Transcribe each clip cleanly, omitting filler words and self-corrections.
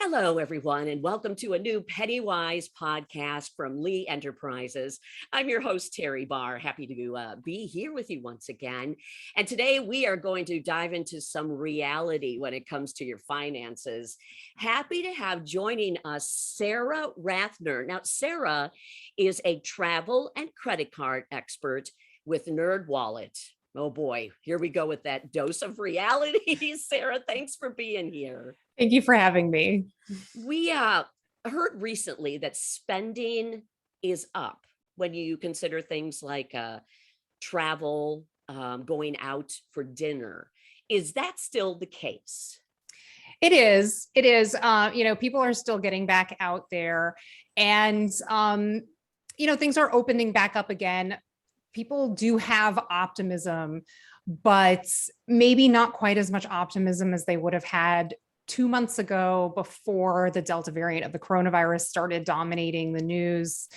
Hello, everyone, and welcome to a new PennyWise podcast from Lee Enterprises. I'm your host, Teri Barr. Happy to be here with you once again. And today we are going to dive into some reality when it comes to your finances. Happy to have joining us Sara Rathner. Now, Sara is a travel and credit card expert with NerdWallet. Oh boy, here we go with that dose of reality. Sara, thanks for being here. Thank you for having me. We heard recently that spending is up when you consider things like travel, going out for dinner. Is that still the case? It is. It is. People are still getting back out there and, things are opening back up again. People do have optimism, but maybe not quite as much optimism as they would have had 2 months ago before the Delta variant of the coronavirus started dominating the news,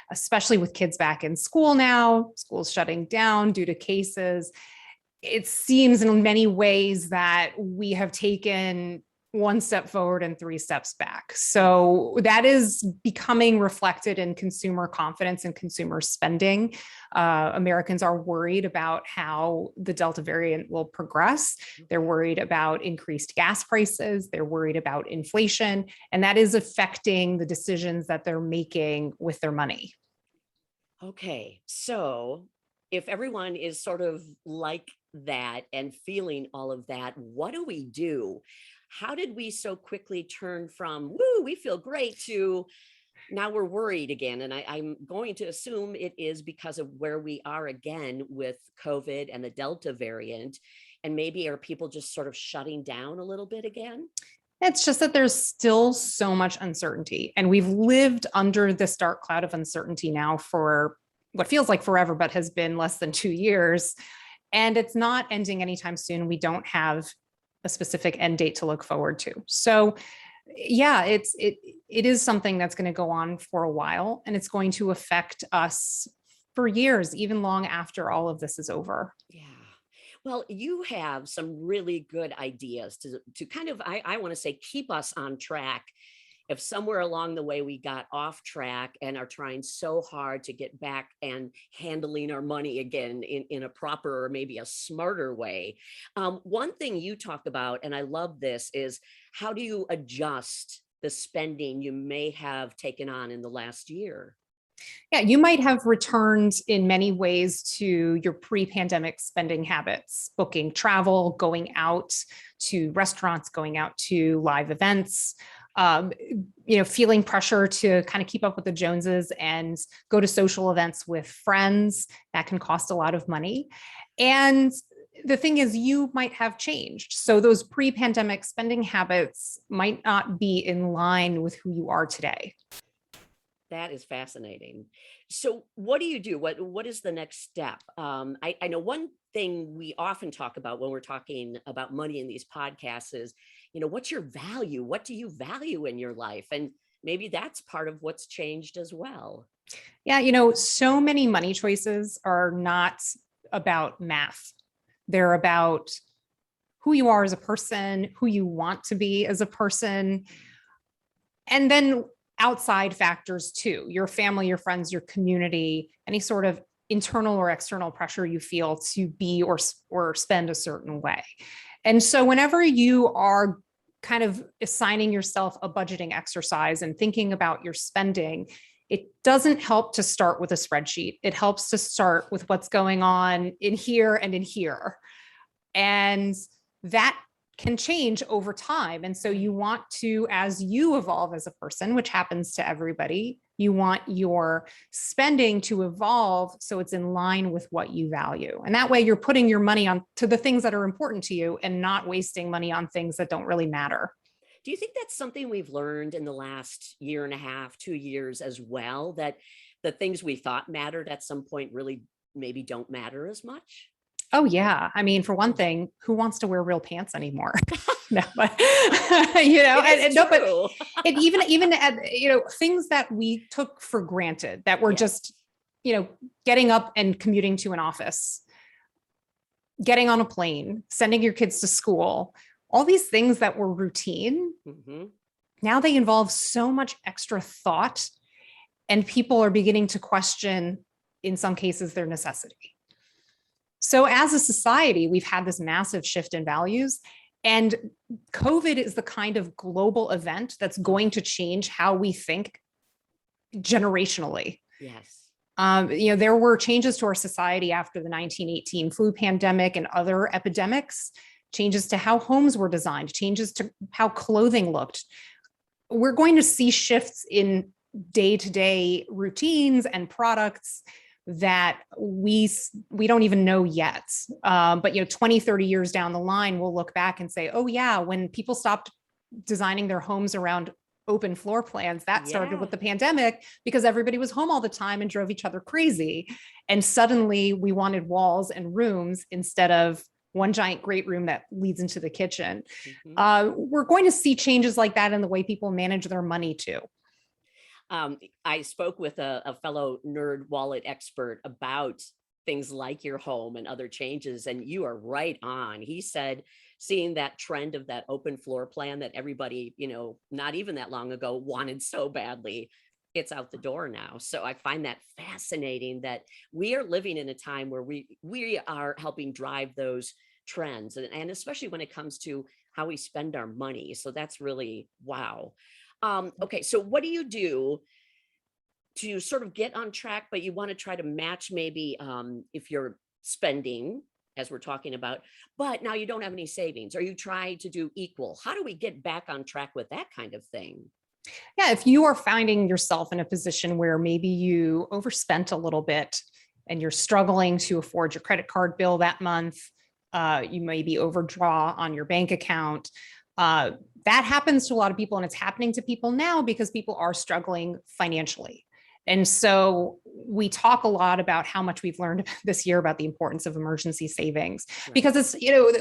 especially with kids back in school now, schools shutting down due to cases. It seems in many ways that we have taken one step forward and 3 steps back. So that is becoming reflected in consumer confidence and consumer spending. Americans are worried about how the Delta variant will progress. They're worried about increased gas prices. They're worried about inflation, and that is affecting the decisions that they're making with their money. Okay, so if everyone is sort of like that and feeling all of that, what do we do? How did we so quickly turn from, woo, we feel great, to now we're worried again? And I'm going to assume it is because of where we are again with COVID and the Delta variant. And maybe are people just sort of shutting down a little bit again? It's just that there's still so much uncertainty, and we've lived under this dark cloud of uncertainty now for what feels like forever, but has been less than 2 years. And it's not ending anytime soon. We don't have a specific end date to look forward to. So yeah, it is something that's going to go on for a while, and it's going to affect us for years, even long after all of this is over. Yeah. Well, you have some really good ideas to kind of, I want to say, keep us on track. If somewhere along the way we got off track and are trying so hard to get back and handling our money again in a proper or maybe a smarter way. One thing you talk about, and I love this, is how do you adjust the spending you may have taken on in the last year? Yeah, you might have returned in many ways to your pre-pandemic spending habits, booking travel, going out to restaurants, going out to live events, feeling pressure to kind of keep up with the Joneses and go to social events with friends. That can cost a lot of money. And the thing is, you might have changed. So those pre-pandemic spending habits might not be in line with who you are today. That is fascinating. So what do you do? What is the next step? I know one thing we often talk about when we're talking about money in these podcasts is, what's your value? What do you value in your life? And maybe that's part of what's changed as well. Yeah, so many money choices are not about math. They're about who you are as a person, who you want to be as a person, and then outside factors too, your family, your friends, your community, any sort of internal or external pressure you feel to be or spend a certain way. And so whenever you are kind of assigning yourself a budgeting exercise and thinking about your spending, it doesn't help to start with a spreadsheet. It helps to start with what's going on in here and in here. And that can change over time. And so you want to, as you evolve as a person, which happens to everybody, you want your spending to evolve so it's in line with what you value. And that way you're putting your money on to the things that are important to you and not wasting money on things that don't really matter. Do you think that's something we've learned in the last year and a half, 2 years as well, that the things we thought mattered at some point really maybe don't matter as much? Oh yeah. I mean, for one thing, who wants to wear real pants anymore? No, but but even things that we took for granted that were just, getting up and commuting to an office, getting on a plane, sending your kids to school, all these things that were routine now they involve so much extra thought, and people are beginning to question, in some cases, their necessity. So as a society, we've had this massive shift in values, and COVID is the kind of global event that's going to change how we think generationally. Yes. There were changes to our society after the 1918 flu pandemic and other epidemics, changes to how homes were designed, changes to how clothing looked. We're going to see shifts in day-to-day routines and products that we don't even know yet. But 20, 30 years down the line, we'll look back and say, oh yeah, when people stopped designing their homes around open floor plans, that started with the pandemic, because everybody was home all the time and drove each other crazy. And suddenly we wanted walls and rooms instead of one giant great room that leads into the kitchen. We're going to see changes like that in the way people manage their money too. I spoke with a fellow NerdWallet expert about things like your home and other changes, and you are right on. He said, seeing that trend of that open floor plan that everybody, not even that long ago wanted so badly, it's out the door now. So I find that fascinating that we are living in a time where we are helping drive those trends, and especially when it comes to how we spend our money. So that's really wow. Okay, so what do you do to sort of get on track, but you want to try to match maybe if you're spending, as we're talking about, but now you don't have any savings, or you try to do equal? How do we get back on track with that kind of thing? Yeah, if you are finding yourself in a position where maybe you overspent a little bit and you're struggling to afford your credit card bill that month, you maybe overdraw on your bank account. That happens to a lot of people, and it's happening to people now because people are struggling financially. And so we talk a lot about how much we've learned this year about the importance of emergency savings, because it's,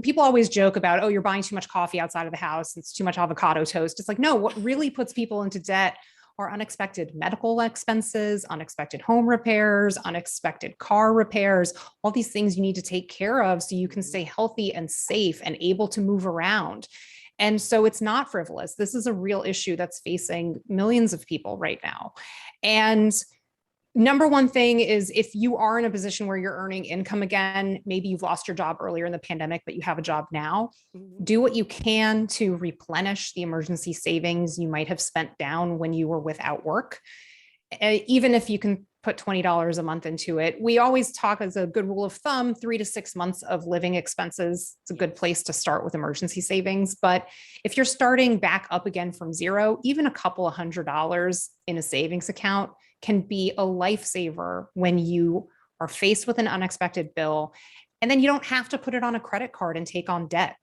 people always joke about, oh, you're buying too much coffee outside of the house. It's too much avocado toast. It's like, no, what really puts people into debt are unexpected medical expenses, unexpected home repairs, unexpected car repairs, all these things you need to take care of so you can stay healthy and safe and able to move around. And so it's not frivolous. This is a real issue that's facing millions of people right now. And number one thing is, if you are in a position where you're earning income again, maybe you've lost your job earlier in the pandemic, but you have a job now, do what you can to replenish the emergency savings you might have spent down when you were without work. Even if you can put $20 a month into it. We always talk, as a good rule of thumb, 3 to 6 months of living expenses. It's a good place to start with emergency savings. But if you're starting back up again from zero, even a couple of $100 in a savings account can be a lifesaver when you are faced with an unexpected bill. And then you don't have to put it on a credit card and take on debt.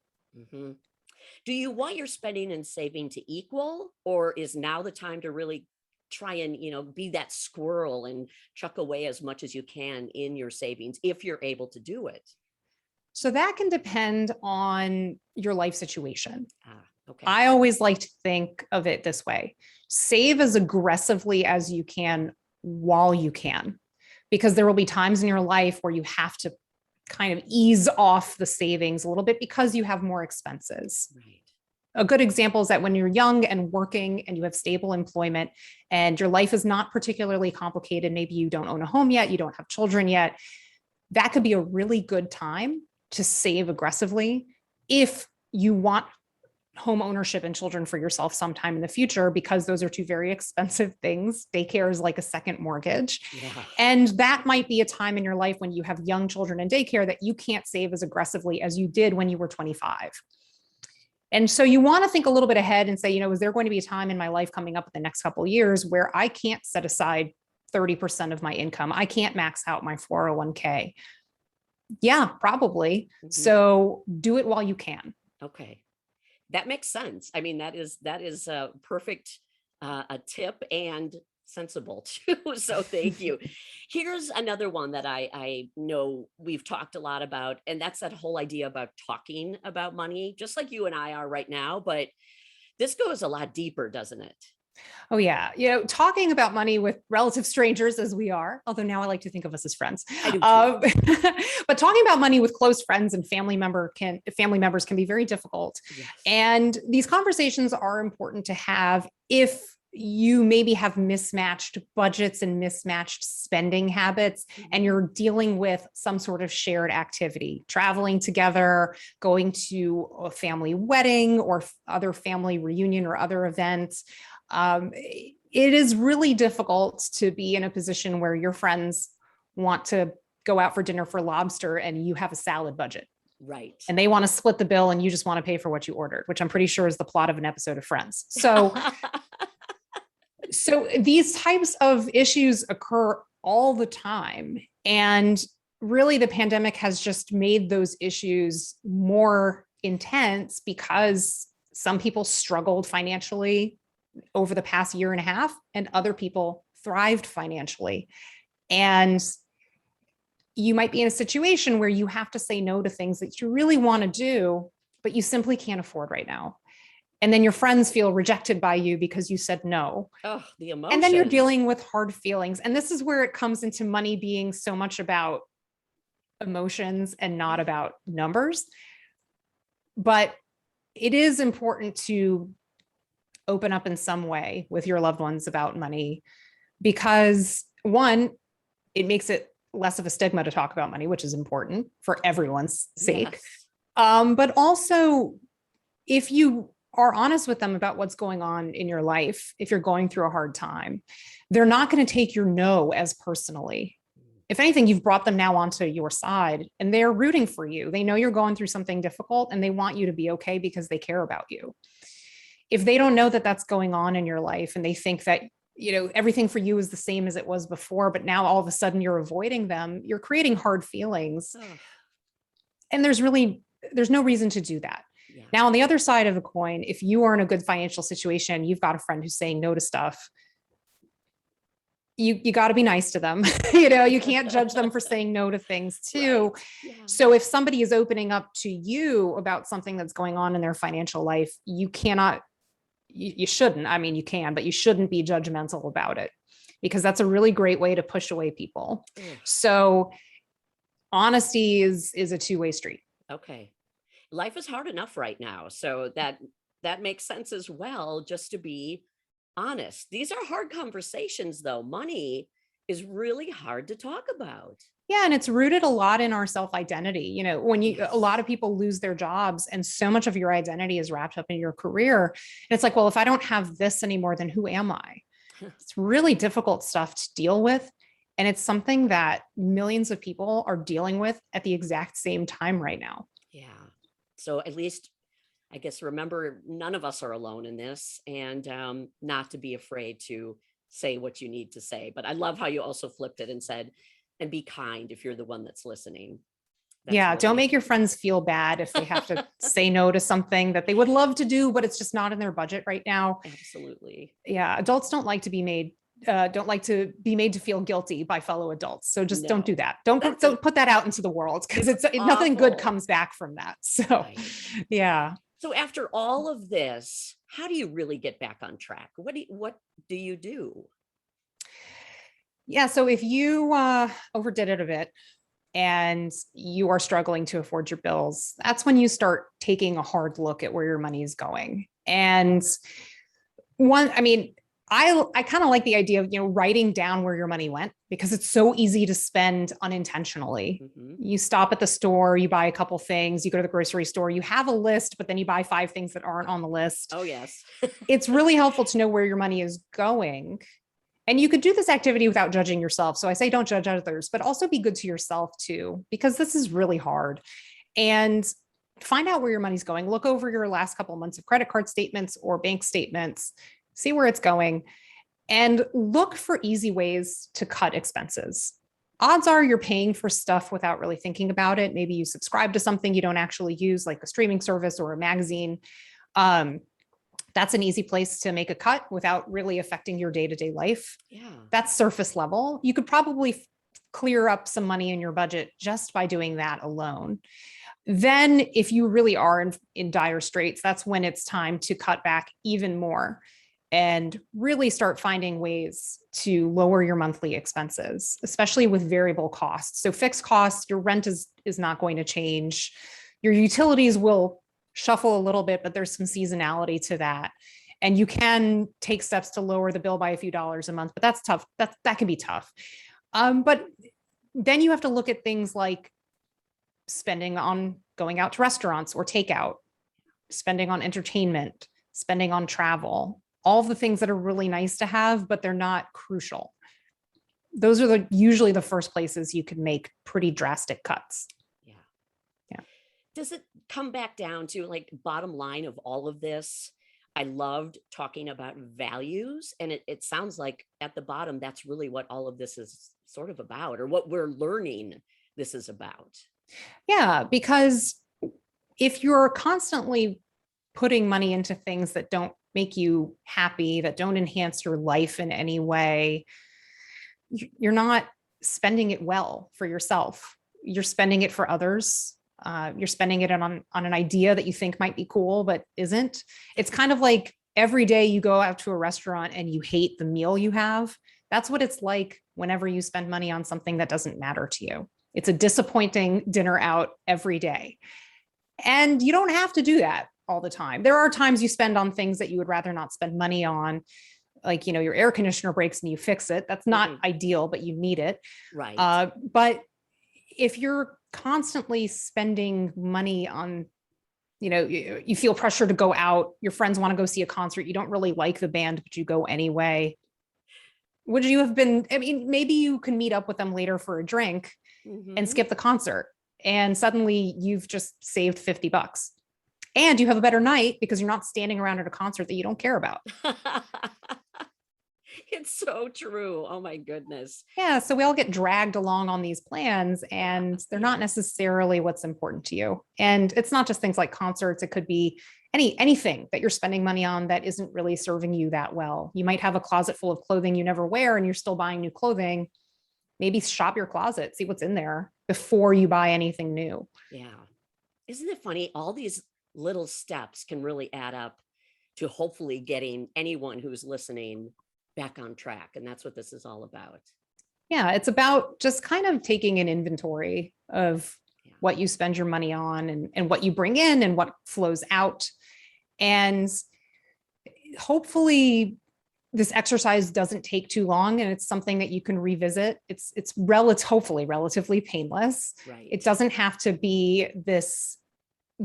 Do you want your spending and saving to equal, or is now the time to really try and, be that squirrel and chuck away as much as you can in your savings if you're able to do it? So that can depend on your life situation. Okay. I always like to think of it this way: save as aggressively as you can while you can, because there will be times in your life where you have to kind of ease off the savings a little bit because you have more expenses. Right. A good example is that when you're young and working and you have stable employment and your life is not particularly complicated, maybe you don't own a home yet, you don't have children yet, that could be a really good time to save aggressively if you want home ownership and children for yourself sometime in the future, because those are two very expensive things. Daycare is like a second mortgage. Yeah. And that might be a time in your life when you have young children in daycare that you can't save as aggressively as you did when you were 25. And so you want to think a little bit ahead and say, is there going to be a time in my life coming up in the next couple of years where I can't set aside 30% of my income? I can't max out my 401k. Yeah, probably. So do it while you can. Okay. That makes sense. I mean, that is a perfect a tip, and sensible too. So thank you. Here's another one that I know we've talked a lot about, and that's that whole idea about talking about money, just like you and I are right now. But this goes a lot deeper, doesn't it? Oh yeah. Talking about money with relative strangers as we are, although now I like to think of us as friends. I do too. But talking about money with close friends and family members can be very difficult. Yes. And these conversations are important to have if you maybe have mismatched budgets and mismatched spending habits, and you're dealing with some sort of shared activity, traveling together, going to a family wedding or other family reunion or other events. It is really difficult to be in a position where your friends want to go out for dinner for lobster and you have a salad budget. Right. And they want to split the bill and you just want to pay for what you ordered, which I'm pretty sure is the plot of an episode of Friends. So these types of issues occur all the time. And really the pandemic has just made those issues more intense because some people struggled financially over the past year and a half, and other people thrived financially. And you might be in a situation where you have to say no to things that you really want to do, but you simply can't afford right now. And then your friends feel rejected by you because you said no. Oh, the emotions. And then you're dealing with hard feelings. And this is where it comes into money being so much about emotions and not about numbers. But it is important to open up in some way with your loved ones about money, because one, it makes it less of a stigma to talk about money, which is important for everyone's sake. Yes. But also, if you are honest with them about what's going on in your life, if you're going through a hard time, they're not going to take your no as personally. If anything, you've brought them now onto your side and they're rooting for you. They know you're going through something difficult and they want you to be okay because they care about you. If they don't know that that's going on in your life and they think that, everything for you is the same as it was before, but now all of a sudden you're avoiding them, you're creating hard feelings. And there's no reason to do that. Yeah. Now, on the other side of the coin, if you are in a good financial situation, you've got a friend who's saying no to stuff, you got to be nice to them. You can't judge them for saying no to things too. Right. Yeah. So if somebody is opening up to you about something that's going on in their financial life, you shouldn't, you can, but you shouldn't be judgmental about it, because that's a really great way to push away people. So honesty is a two-way street. Okay. Life is hard enough right now. So that makes sense as well, just to be honest. These are hard conversations though. Money is really hard to talk about. Yeah. And it's rooted a lot in our self-identity. When a lot of people lose their jobs and so much of your identity is wrapped up in your career. And it's like, well, if I don't have this anymore, then who am I? It's really difficult stuff to deal with. And it's something that millions of people are dealing with at the exact same time right now. Yeah. So at least, I guess, remember, none of us are alone in this, and not to be afraid to say what you need to say. But I love how you also flipped it and said, and be kind if you're the one that's listening. That's don't make your friends feel bad if they have to say no to something that they would love to do, but it's just not in their budget right now. Absolutely. Yeah. Adults don't like to be made to feel guilty by fellow adults. So just don't do that. Don't put that out into the world, because nothing good comes back from that. So, right. Yeah. So after all of this, how do you really get back on track? What do you do? Yeah. So if you overdid it a bit and you are struggling to afford your bills, that's when you start taking a hard look at where your money is going. And I kind of like the idea of, writing down where your money went, because it's so easy to spend unintentionally. Mm-hmm. You stop at the store, you buy a couple things, you go to the grocery store, you have a list, but then you buy 5 things that aren't on the list. Oh, yes. It's really helpful to know where your money is going. And you could do this activity without judging yourself. So I say don't judge others, but also be good to yourself too, because this is really hard. And find out where your money's going. Look over your last couple of months of credit card statements or bank statements, see where it's going, and look for easy ways to cut expenses. Odds are you're paying for stuff without really thinking about it. Maybe you subscribe to something you don't actually use, like a streaming service or a magazine. That's an easy place to make a cut without really affecting your day-to-day life. Yeah. That's surface level. You could probably clear up some money in your budget just by doing that alone. Then if you really are in dire straits, that's when it's time to cut back even more. and really start finding ways to lower your monthly expenses, especially with variable costs. So fixed costs, your rent is not going to change. Your utilities will shuffle a little bit, but there's some seasonality to that. And you can take steps to lower the bill by a few dollars a month, but that's tough. That can be tough. But then you have to look at things like spending on going out to restaurants or takeout, spending on entertainment, spending on travel, all of the things that are really nice to have, but they're not crucial. Those are usually the first places you can make pretty drastic cuts. Yeah. Does it come back down to, like, bottom line of all of this? I loved talking about values, and it sounds like at the bottom, that's really what all of this is sort of about, or what we're learning this is about. Yeah, because if you're constantly putting money into things that don't make you happy, that don't enhance your life in any way, you're not spending it well for yourself. You're spending it for others. You're spending it on an idea that you think might be cool, but isn't. It's kind of like every day you go out to a restaurant and you hate the meal you have. That's what it's like whenever you spend money on something that doesn't matter to you. It's a disappointing dinner out every day. And you don't have to do that all the time. There are times you spend on things that you would rather not spend money on. Like, your air conditioner breaks and you fix it. That's not ideal, but you need it. Right. But if you're constantly spending money on, you feel pressure to go out, your friends want to go see a concert, you don't really like the band, but you go anyway. Would you have been, maybe you can meet up with them later for a drink and skip the concert, and suddenly you've just saved $50. And you have a better night because you're not standing around at a concert that you don't care about. It's so true. Oh my goodness. Yeah. So we all get dragged along on these plans, and they're not necessarily what's important to you. And it's not just things like concerts. It could be anything that you're spending money on that isn't really serving you that well. You might have a closet full of clothing you never wear and you're still buying new clothing. Maybe shop your closet, see what's in there before you buy anything new. Yeah. Isn't it funny? All these little steps can really add up to hopefully getting anyone who's listening back on track. And that's what this is all about. Yeah, it's about just kind of taking an inventory of what you spend your money on, and what you bring in and what flows out. And hopefully this exercise doesn't take too long, and it's something that you can revisit. It's hopefully relatively painless. Right. It doesn't have to be this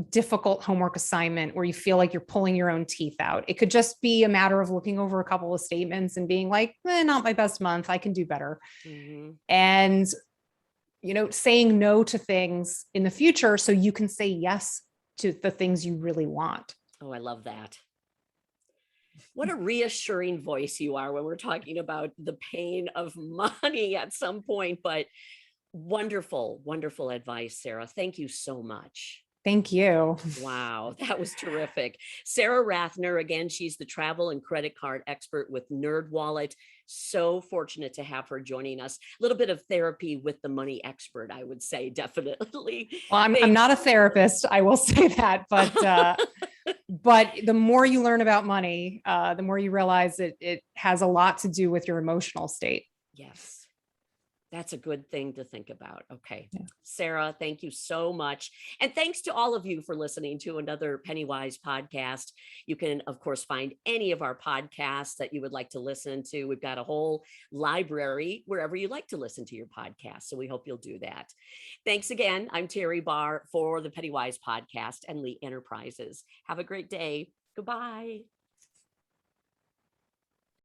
difficult homework assignment where you feel like you're pulling your own teeth out. It could just be a matter of looking over a couple of statements and being like, not my best month, I can do better. And, saying no to things in the future so you can say yes to the things you really want. Oh, I love that. What a reassuring voice you are when we're talking about the pain of money at some point, but wonderful, wonderful advice, Sara. Thank you so much. Thank you. Wow, that was terrific. Sara Rathner, again, she's the travel and credit card expert with NerdWallet. So fortunate to have her joining us. A little bit of therapy with the money expert, I would say, definitely. Well, I'm not a therapist, I will say that, but the more you learn about money, the more you realize it has a lot to do with your emotional state. Yes. That's a good thing to think about. Okay. Yeah. Sara, thank you so much. And thanks to all of you for listening to another PennyWise podcast. You can, of course, find any of our podcasts that you would like to listen to. We've got a whole library wherever you like to listen to your podcast. So we hope you'll do that. Thanks again. I'm Teri Barr for the PennyWise podcast and Lee Enterprises. Have a great day. Goodbye.